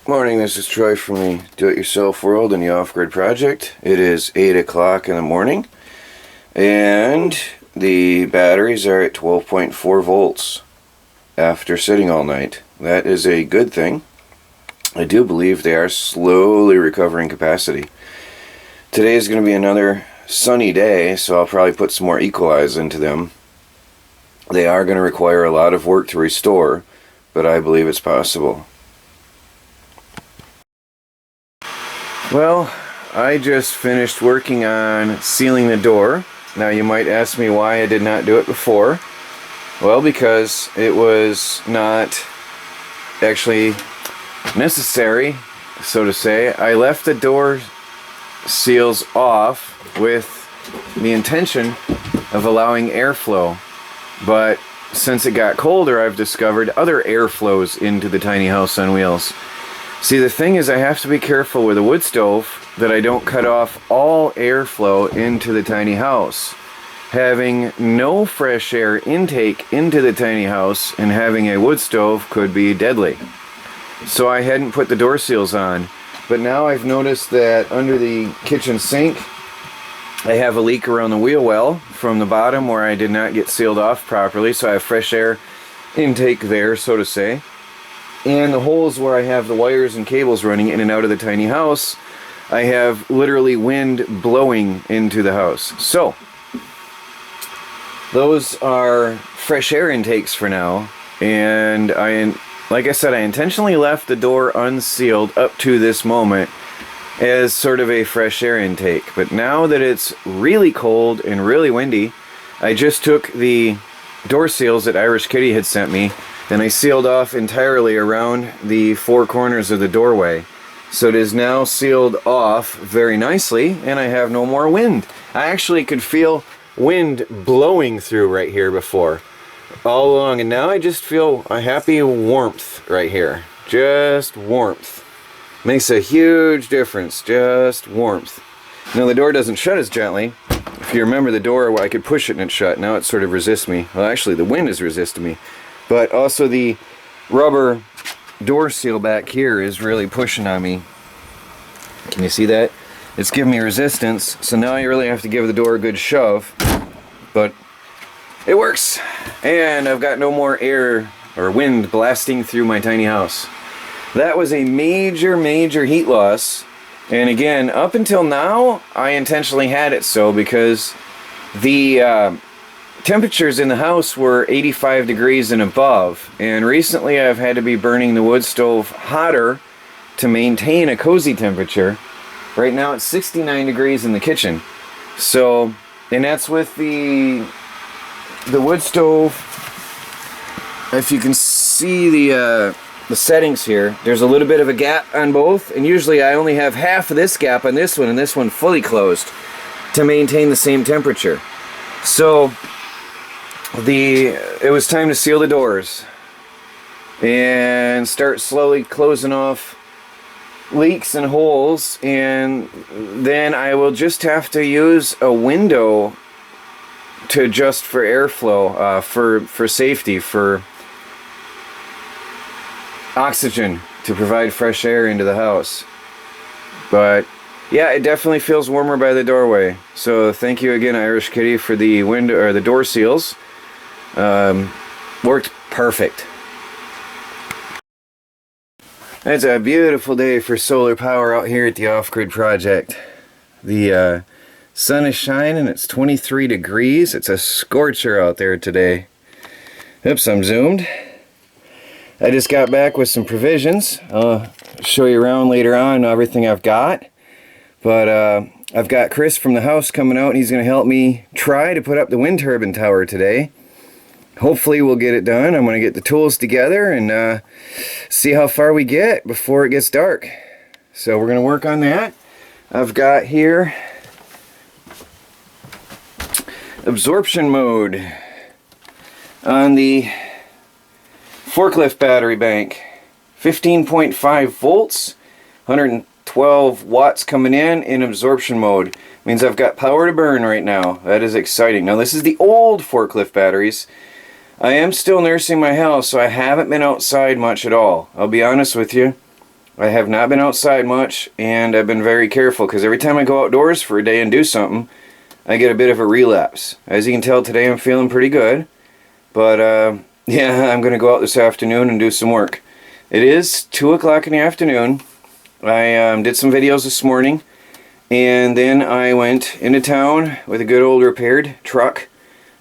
Morning, this is Troy from the Do-It-Yourself World and the Off-Grid Project. It is 8 o'clock in the morning, and the batteries are at 12.4 volts after sitting all night. That is a good thing. I do believe they are slowly recovering capacity. Today is going to be another sunny day, so I'll probably put some more equalize into them. They are going to require a lot of work to restore, but I believe it's possible. Well, I just finished working on sealing the door. Now you might ask me why I did not do it before. Well, because it was not actually necessary, so to say. I left the door seals off with the intention of allowing airflow. But since it got colder, I've discovered other airflows into the tiny house on wheels. See, the thing is, I have to be careful with a wood stove that I don't cut off all airflow into the tiny house. Having no fresh air intake into the tiny house and having a wood stove could be deadly. So I hadn't put the door seals on. But now I've noticed that under the kitchen sink, I have a leak around the wheel well from the bottom where I did not get sealed off properly. So I have fresh air intake there, so to say. And the holes where I have the wires and cables running in and out of the tiny house, I have literally wind blowing into the house. So, those are fresh air intakes for now. And like I said, I intentionally left the door unsealed up to this moment as sort of a fresh air intake. But now that it's really cold and really windy, I just took the door seals that Irish Kitty had sent me, and I sealed off entirely around the four corners of the doorway. So it is now sealed off very nicely, and I have no more wind. I actually could feel wind blowing through right here before, all along, and now I just feel a happy warmth right here. Just warmth. Makes a huge difference, just warmth. Now the door doesn't shut as gently. If you remember the door, I could push it and it shut. Now it sort of resists me. Well, actually the wind is resisting me. But also the rubber door seal back here is really pushing on me. Can you see that? It's giving me resistance, so now I really have to give the door a good shove. But it works! And I've got no more air or wind blasting through my tiny house. That was a major heat loss. And again, up until now, I intentionally had it so because the temperatures in the house were 85 degrees and above, and recently I've had to be burning the wood stove hotter to maintain a cozy temperature. Right now it's 69 degrees in the kitchen. So, and that's with the wood stove. If you can see the settings here, there's a little bit of a gap on both, and usually I only have half of this gap on this one and this one fully closed to maintain the same temperature. So it was time to seal the doors and start slowly closing off leaks and holes, and then I will just have to use a window to adjust for airflow, for safety, for oxygen, to provide fresh air into the house. But yeah, it definitely feels warmer by the doorway. So thank you again, Irish Kitty, for the window or the door seals. Worked perfect. It's a beautiful day for solar power out here at the Off-Grid Project. The sun is shining, it's 23 degrees. It's a scorcher out there today. Oops, I'm zoomed. I just got back with some provisions. I'll show you around later on everything I've got. But I've got Chris from the house coming out, and he's going to help me try to put up the wind turbine tower today. Hopefully we'll get it done. I'm going to get the tools together and see how far we get before it gets dark. So we're going to work on that. I've got here absorption mode on the forklift battery bank. 15.5 volts, 112 watts coming in absorption mode. Means I've got power to burn right now. That is exciting. Now this is the old forklift batteries. I am still nursing my house, so I haven't been outside much at all. I'll be honest with you. I have not been outside much, and I've been very careful because every time I go outdoors for a day and do something, I get a bit of a relapse. As you can tell, today I'm feeling pretty good, but yeah, I'm going to go out this afternoon and do some work. It is 2 o'clock in the afternoon. I did some videos this morning, and then I went into town with a good old repaired truck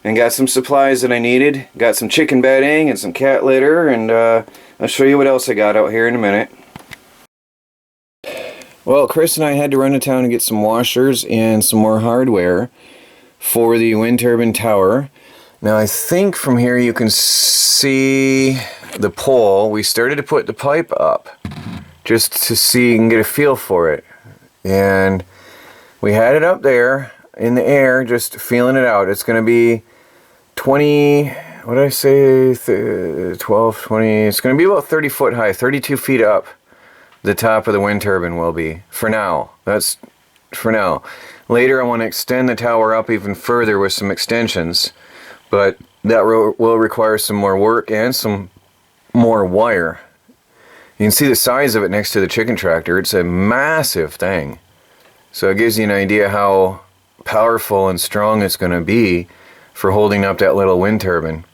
and got some supplies that I needed. Got some chicken bedding and some cat litter, and I'll show you what else I got out here in a minute. Well, Chris and I had to run to town and get some washers and some more hardware for the wind turbine tower. Now I think from here you can see the pole. We started to put the pipe up just to see and get a feel for it. And we had it up there in the air, just feeling it out. It's going to be 20, what did I say, 12, 20, it's going to be about 30 foot high, 32 feet up. The top of the wind turbine will be, for now. That's for now. Later I want to extend the tower up even further with some extensions, but that will require some more work and some more wire. You can see the size of it next to the chicken tractor. It's a massive thing. So it gives you an idea how powerful and strong it's going to be for holding up that little wind turbine.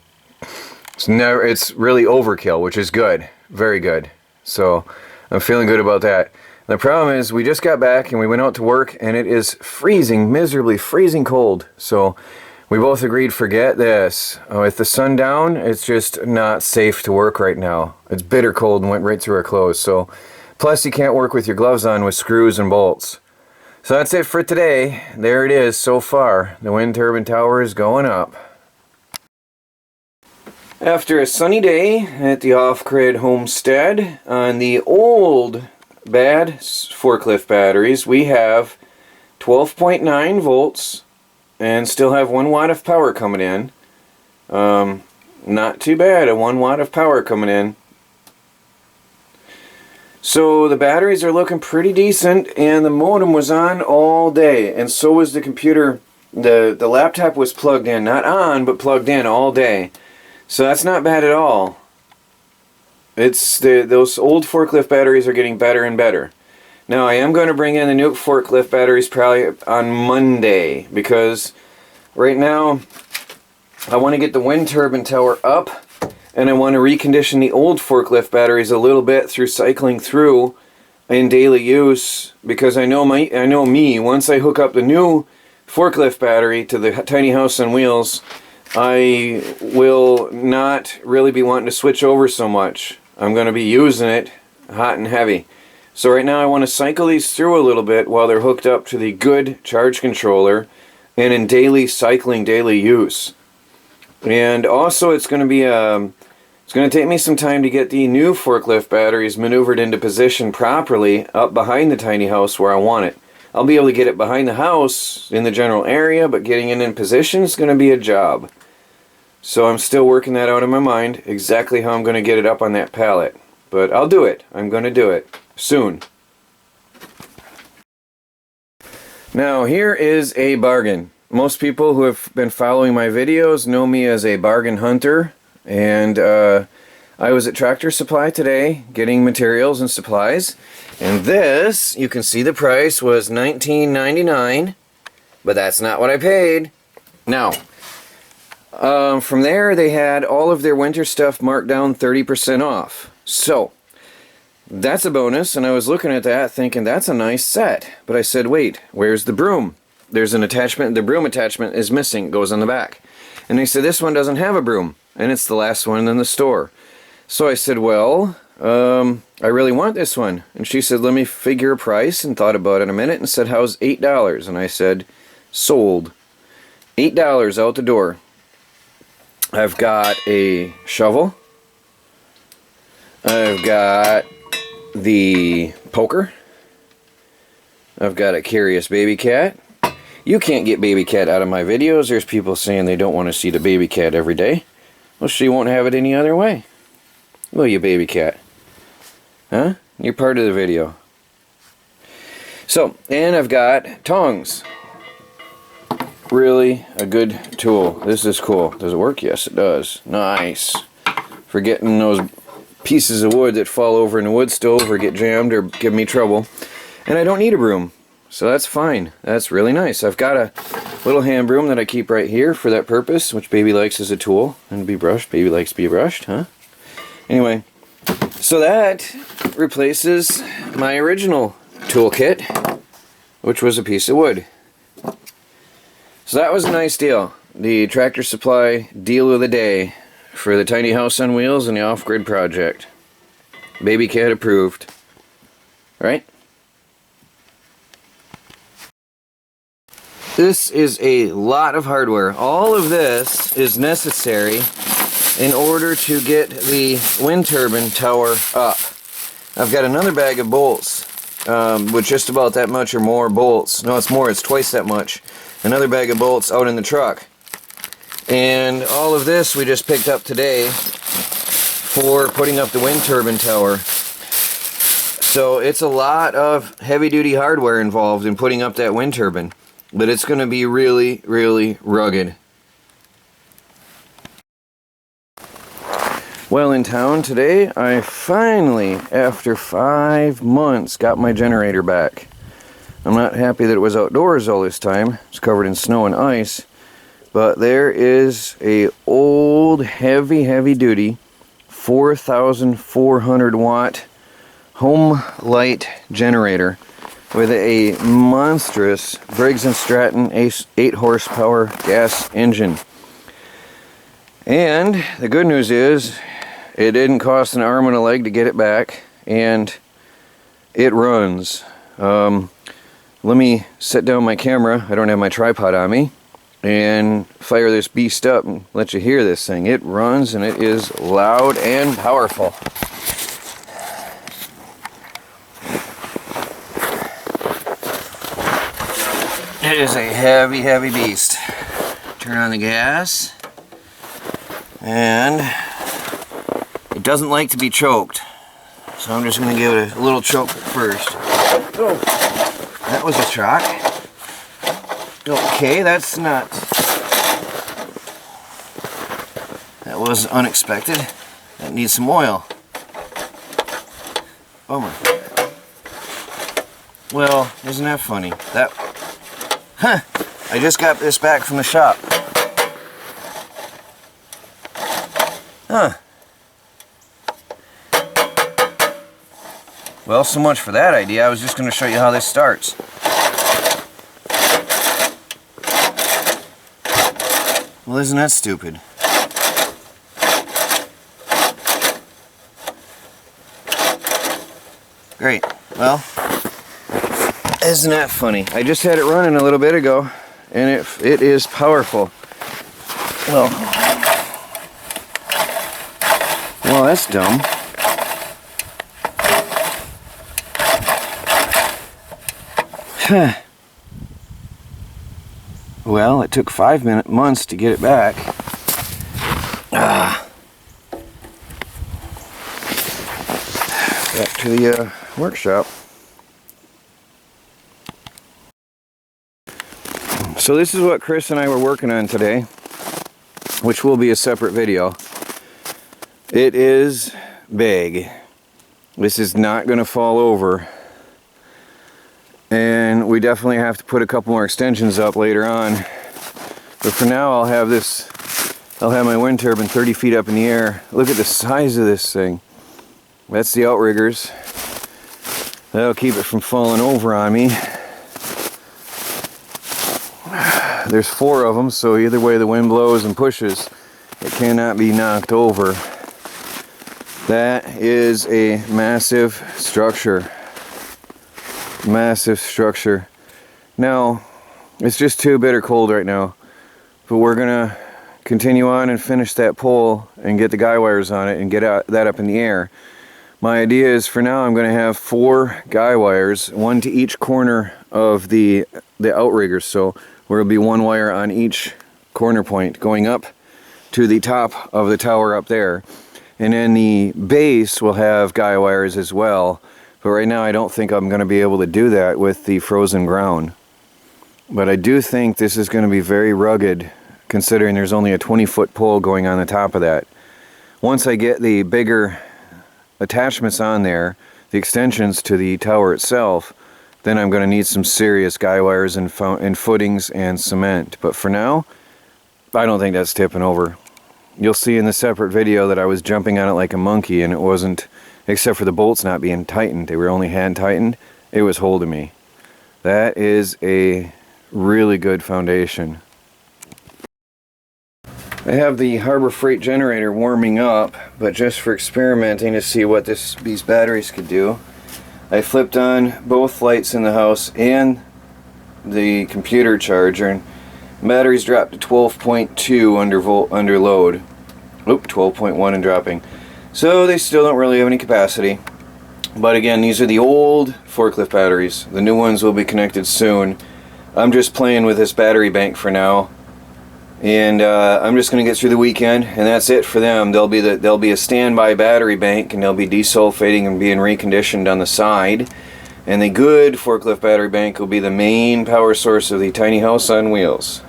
It's really overkill, which is good. Very good. So I'm feeling good about that. The problem is we just got back and we went out to work and it is freezing, miserably freezing cold. So we both agreed, forget this. With the sun down, it's just not safe to work right now. It's bitter cold and went right through our clothes. So, plus you can't work with your gloves on with screws and bolts. So that's it for today. There it is so far. The wind turbine tower is going up. After a sunny day at the off-grid Homestead, on the old bad forklift batteries, we have 12.9 volts and still have 1 watt of power coming in. Not too bad, a 1 watt of power coming in. So the batteries are looking pretty decent, and the modem was on all day, and so was the computer. The laptop was plugged in, not on, but plugged in all day. So that's not bad at all. It's those old forklift batteries are getting better and better. Now I am going to bring in the new forklift batteries probably on Monday, because right now I want to get the wind turbine tower up, and I want to recondition the old forklift batteries a little bit through cycling through in daily use, because I know me, once I hook up the new forklift battery to the tiny house on wheels, I will not really be wanting to switch over so much. I'm going to be using it hot and heavy. So right now I want to cycle these through a little bit while they're hooked up to the good charge controller and in daily cycling, daily use. And also it's going to take me some time to get the new forklift batteries maneuvered into position properly up behind the tiny house where I want it. I'll be able to get it behind the house in the general area, but getting it in position is going to be a job. So I'm still working that out in my mind, exactly how I'm going to get it up on that pallet. But I'll do it. I'm going to do it soon. Now here is a bargain. Most people who have been following my videos know me as a bargain hunter, and I was at Tractor Supply today getting materials and supplies, and this, you can see the price was $19.99, but that's not what I paid. Now, from there they had all of their winter stuff marked down 30% off. So, that's a bonus, and I was looking at that thinking that's a nice set. But I said, wait, where's the broom? There's an attachment, the broom attachment is missing, it goes on the back. And they said this one doesn't have a broom, and it's the last one in the store. So I said, well, I really want this one. And she said, let me figure a price, and thought about it a minute and said, how's $8? And I said, sold. $8 out the door. I've got a shovel. I've got the poker. I've got a curious baby cat. You can't get baby cat out of my videos. There's people saying they don't want to see the baby cat every day. Well, she won't have it any other way. Will you, baby cat? Huh? You're part of the video. So, and I've got tongs. Really a good tool. This is cool. Does it work? Yes, it does. Nice. For getting those pieces of wood that fall over in the wood stove or get jammed or give me trouble. And I don't need a broom, so that's fine. That's really nice. I've got a little hand broom that I keep right here for that purpose, which baby likes as a tool and to be brushed. Baby likes to be brushed, huh? Anyway, so that replaces my original toolkit, which was a piece of wood. So that was a nice deal. The Tractor Supply deal of the day for the tiny house on wheels and the off-grid project. Baby cat approved. Right? This is a lot of hardware. All of this is necessary in order to get the wind turbine tower up. I've got another bag of bolts with just about that much or more bolts. No, it's more, it's twice that much. Another bag of bolts out in the truck. And all of this we just picked up today for putting up the wind turbine tower. So it's a lot of heavy-duty hardware involved in putting up that wind turbine. But it's going to be really, really rugged. Well, in town today, I finally, after 5 months, got my generator back. I'm not happy that it was outdoors all this time. It's covered in snow and ice. But there is a old, heavy duty 4,400 watt home light generator with a monstrous Briggs & Stratton 8 horsepower gas engine. And the good news is it didn't cost an arm and a leg to get it back, and it runs. Let me set down my camera. I don't have my tripod on me. And fire this beast up and let you hear this thing. It runs and it is loud and powerful. It is a heavy beast. Turn on the gas. And it doesn't like to be choked. So I'm just going to give it a little choke first. Oh, that was a shock. Okay, that's not... That was unexpected. That needs some oil. Oh my... Well, isn't that funny? That... Huh! I just got this back from the shop. Huh. Well, so much for that idea. I was just going to show you how this starts. Well, isn't that stupid? Great. Well, isn't that funny? I just had it running a little bit ago, and it is powerful. Well, that's dumb. Huh. Well, it took 5 months to get it back. Back to the workshop. So this is what Chris and I were working on today, which will be a separate video. It is big. This is not going to fall over. And we definitely have to put a couple more extensions up later on. But for now, I'll have my wind turbine 30 feet up in the air. Look at the size of this thing. That's the outriggers. That'll keep it from falling over on me. There's 4 of them, so either way the wind blows and pushes, it cannot be knocked over. That is a massive structure. Massive structure. Now, it's just too bitter cold right now, but we're gonna continue on and finish that pole and get the guy wires on it and get that up in the air. My idea is for now I'm gonna have 4 guy wires, 1 to each corner of the outriggers, so there will be 1 wire on each corner point going up to the top of the tower up there, and then the base will have guy wires as well. But right now I don't think I'm going to be able to do that with the frozen ground. But I do think this is going to be very rugged, considering there's only a 20-foot pole going on the top of that. Once I get the bigger attachments on there, the extensions to the tower itself, then I'm going to need some serious guy wires and footings and cement. But for now, I don't think that's tipping over. You'll see in the separate video that I was jumping on it like a monkey, and it wasn't, except for the bolts not being tightened. They were only hand tightened. It was holding me. That is a really good foundation. I have the Harbor Freight generator warming up, but just for experimenting to see what these batteries could do. I flipped on both lights in the house and the computer charger, and batteries dropped to 12.2 under load. Oop, 12.1 and dropping. So they still don't really have any capacity. But again, these are the old forklift batteries. The new ones will be connected soon. I'm just playing with this battery bank for now. And I'm just going to get through the weekend, and that's it for them. They'll be a standby battery bank, and they'll be desulfating and being reconditioned on the side. And the good forklift battery bank will be the main power source of the tiny house on wheels.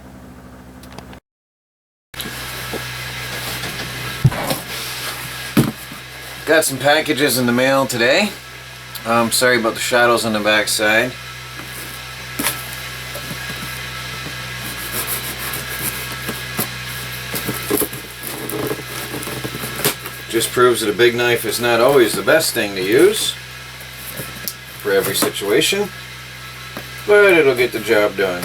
Got some packages in the mail today. Sorry about the shadows on the back side. Just proves that a big knife is not always the best thing to use for every situation, but it'll get the job done.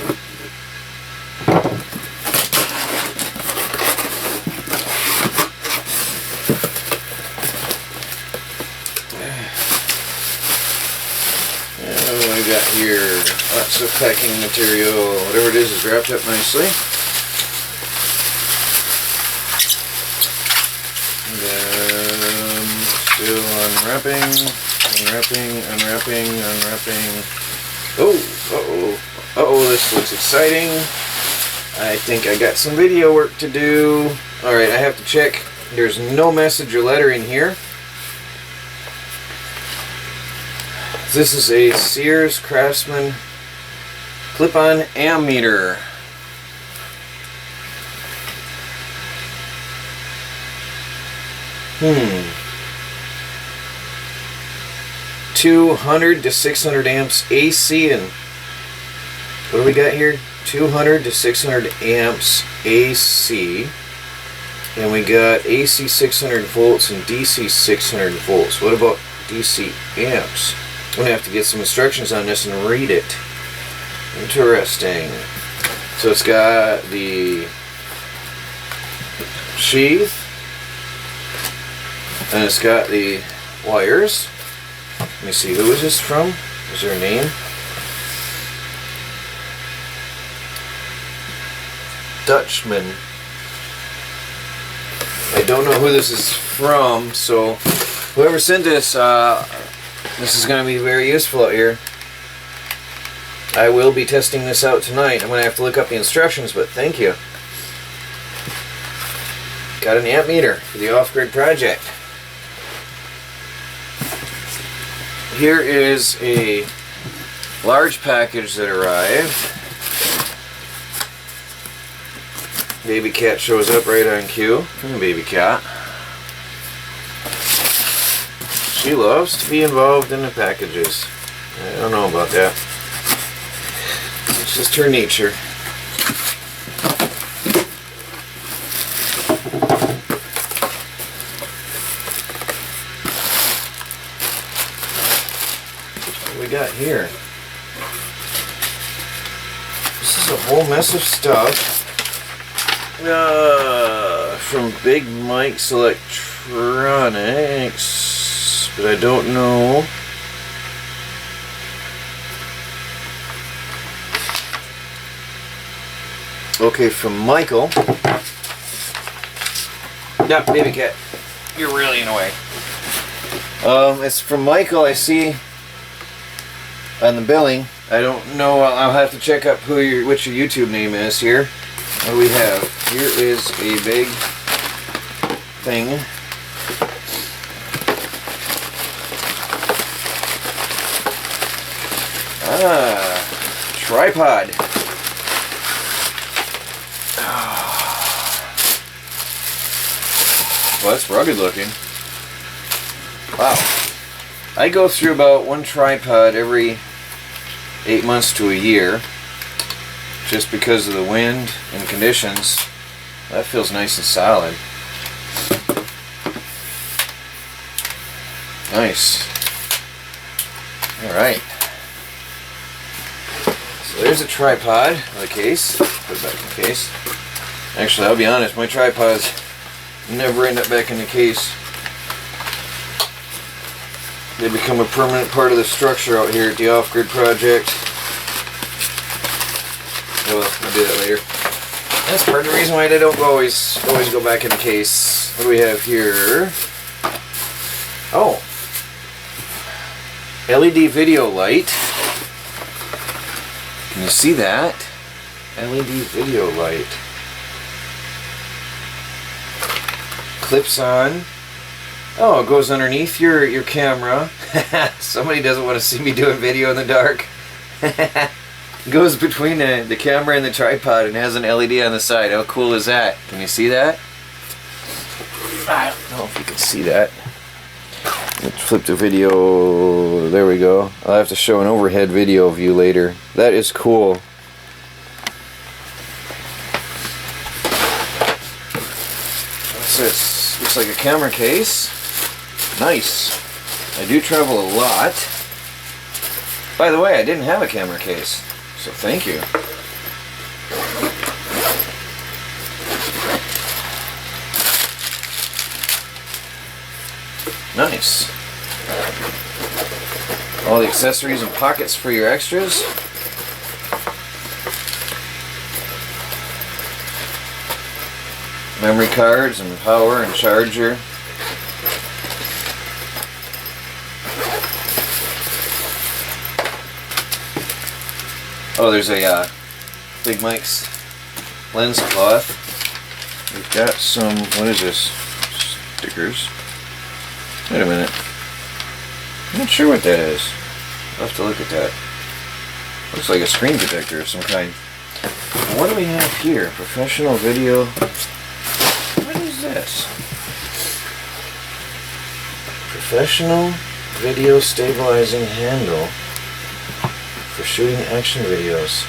What do we got here? Lots of packing material. Whatever it is wrapped up nicely. Still unwrapping. Oh, this looks exciting. I think I got some video work to do. Alright, I have to check. There's no message or letter in here. This is a Sears Craftsman clip-on ammeter. 200 to 600 amps AC, and what do we got here? 200 to 600 amps AC, and we got AC 600 volts and DC 600 volts. What about DC amps? I'm gonna have to get some instructions on this and read it. Interesting. So it's got the sheath, and it's got the wires. Let me see, who is this from? Is there a name? Dutchman. I don't know who this is from, so whoever sent this, this is going to be very useful out here. I will be testing this out tonight. I'm going to have to look up the instructions, but thank you. Got an amp meter for the off-grid project. Here is a large package that arrived. Baby cat shows up right on cue. Baby cat. She loves to be involved in the packages. I don't know about that. It's just her nature. Got here. This is a whole mess of stuff from Big Mike's Electronics, but I don't know. Okay, from Michael. Yeah, baby cat, you're really in the way. It's from Michael. I see on the billing. I don't know. I'll have to check up which your YouTube name is here. What do we have? Here is a big thing. Tripod. Well, that's rugged looking. Wow. I go through about one tripod every 8 months to a year, just because of the wind and conditions. That feels nice and solid. Nice. Alright. So there's a tripod with a case. Put it back in the case. Actually, I'll be honest, my tripods never end up back in the case. They become a permanent part of the structure out here at the off-grid project. Oh well, I'll do that later. That's part of the reason why they don't always go back in the case. What do we have here? Oh, LED video light. Can you see that? LED video light. Clips on. Oh, it goes underneath your camera. Somebody doesn't want to see me doing video in the dark. It goes between the camera and the tripod and has an LED on the side. How cool is that? Can you see that? I don't know if you can see that. Let's flip the video. There we go. I'll have to show an overhead video view later. That is cool. What's this? Looks like a camera case. Nice. I do travel a lot. By the way, I didn't have a camera case, so thank you. Nice. All the accessories and pockets for your extras. Memory cards and power and charger. Oh, there's a Big Mike's lens cloth. We've got some, what is this? Stickers. Wait a minute. I'm not sure what that is. I'll have to look at that. Looks like a screen protector of some kind. What do we have here? Professional video. What is this? Professional video stabilizing handle for shooting action videos.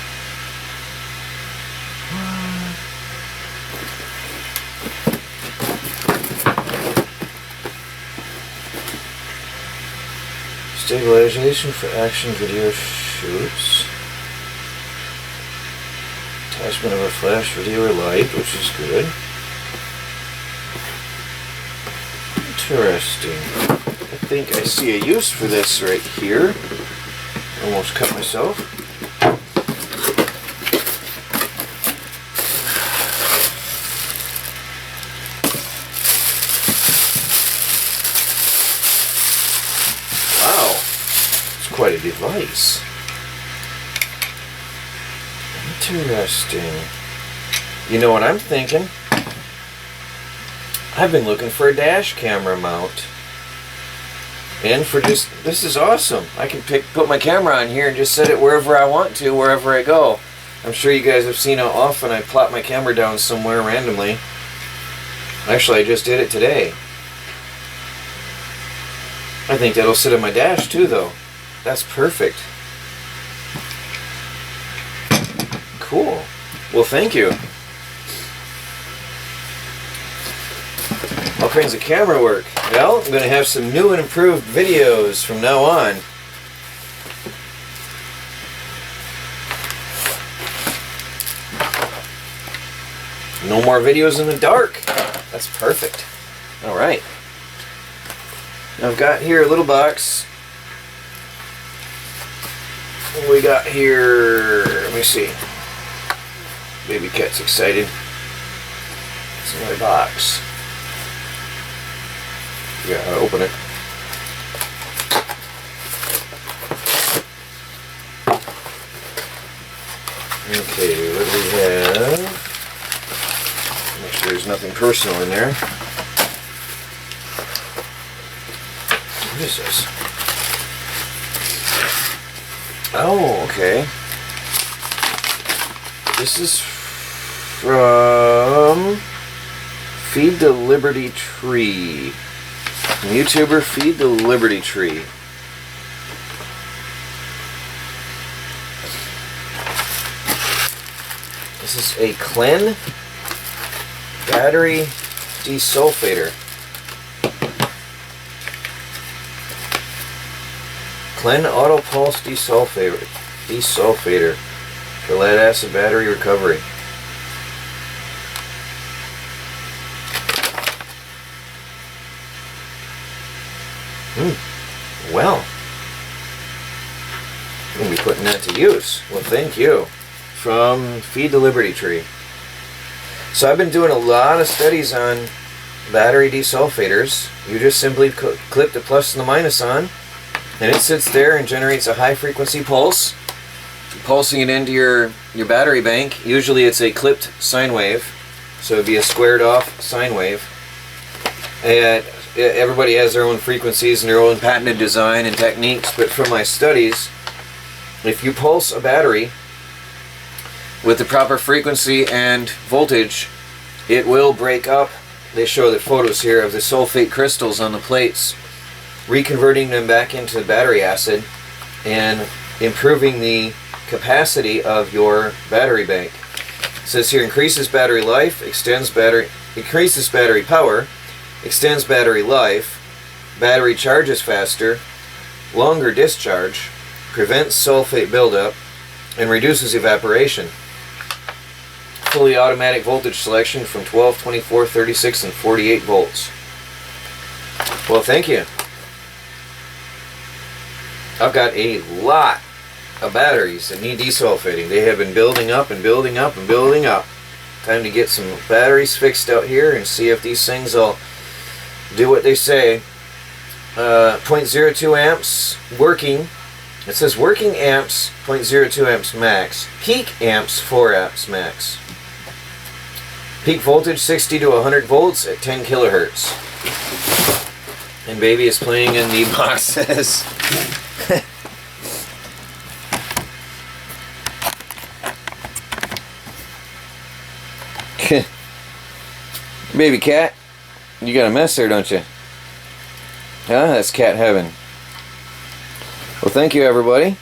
Stabilization for action video shoots. Attachment of a flash video or light, which is good. Interesting. I think I see a use for this right here. Almost cut myself. Wow, it's quite a device. Interesting. You know what I'm thinking? I've been looking for a dash camera mount. And for just, this is awesome. I can put my camera on here and just set it wherever I want to, wherever I go. I'm sure you guys have seen how often I plop my camera down somewhere randomly. Actually, I just did it today. I think that'll sit on my dash too, though. That's perfect. Cool. Well, thank you. All kinds of camera work. Well, I'm going to have some new and improved videos from now on. No more videos in the dark. That's perfect. Alright. Now I've got here a little box. What do we got here? Let me see. Baby cat's excited. It's another box. Yeah, I'll open it. Okay, what do we have? Make sure there's nothing personal in there. What is this? Oh, okay. This is from Feed the Liberty Tree. YouTuber Feed the Liberty Tree. This is a Klen battery desulfator. Klen Auto Pulse desulfator for lead acid battery recovery. Well, I'm going to be putting that to use. Well, thank you. From Feed the Liberty Tree. So I've been doing a lot of studies on battery desulfators. You just simply clip the plus and the minus on, and it sits there and generates a high frequency pulse, pulsing it into your battery bank. Usually it's a clipped sine wave, so it'd be a squared off sine wave. And everybody has their own frequencies and their own patented design and techniques, but from my studies, if you pulse a battery with the proper frequency and voltage, it will break up. They show the photos here of the sulfate crystals on the plates, reconverting them back into battery acid and improving the capacity of your battery bank. It says here, increases battery life, increases battery power, extends battery life, battery charges faster, longer discharge, prevents sulfate buildup, and reduces evaporation. Fully automatic voltage selection from 12, 24, 36, and 48 volts. Well, thank you. I've got a lot of batteries that need desulfating. They have been building up and building up and building up. Time to get some batteries fixed out here and see if these things will do what they say. 0.02 amps working. It says working amps 0.02 amps max. Peak amps 4 amps max. Peak voltage 60 to 100 volts at 10 kilohertz. And baby is playing in the boxes. Baby cat, you got a mess there, don't you? Huh? That's cat heaven. Well, thank you, everybody.